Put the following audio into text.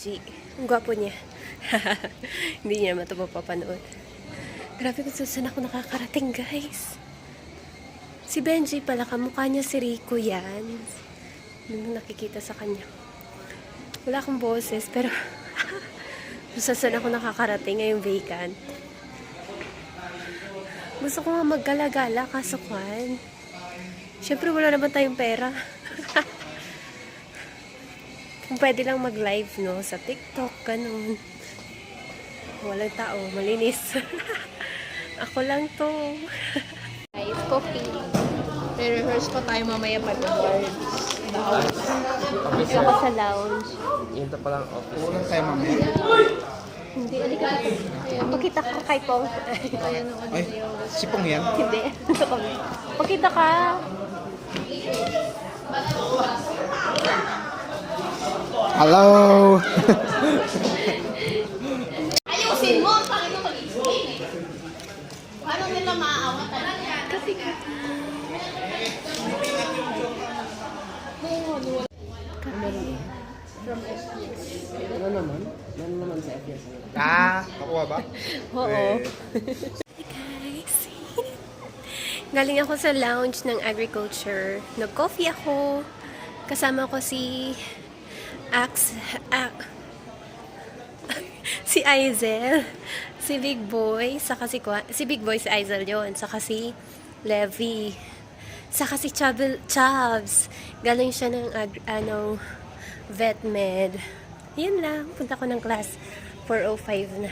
Benji. Ang gwapo niya. Hindi niya naman ito mapapanood. Grabe kung saan ako nakakarating, guys. Si Benji pala, kamukha niya si Rico yan. Hindi mo nakikita sa kanya. Wala akong boses, pero kung saan ako nakakarating ngayong vacant. Gusto ko nga maggala-gala, kaso kwan. Siyempre, wala naman tayong pera. Kung pwede lang mag-live, no? Sa TikTok, ganun. Walang tao, malinis. Ako lang to. Guys, coffee. Re-rehearse pa tayo mamaya pag-awards. Dito ako sa lounge. Ito pa lang office. Kulang tayo mamaya. Hindi, alika. Pakita ka kay Pong. Ay, si Pong yan? Hindi. Ito kami. Pakita ka. Hello! Ayusin mo! Ang pangit mo mag-explain eh. Paano nila maaawat talaga? Kasi ka. Ano naman? Ano naman sa FS? Nakuha ba? Oo. Hey guys. Galing ako sa lounge ng agriculture. Nag-coffee ako. Kasama ko si si Aizel, si Big Boy, saka si Big Boy, si Aizel yon, saka si Levi, saka si Chubbs. Galing siya ng vet med. Yun lang, punta ko ng class 4:05 na.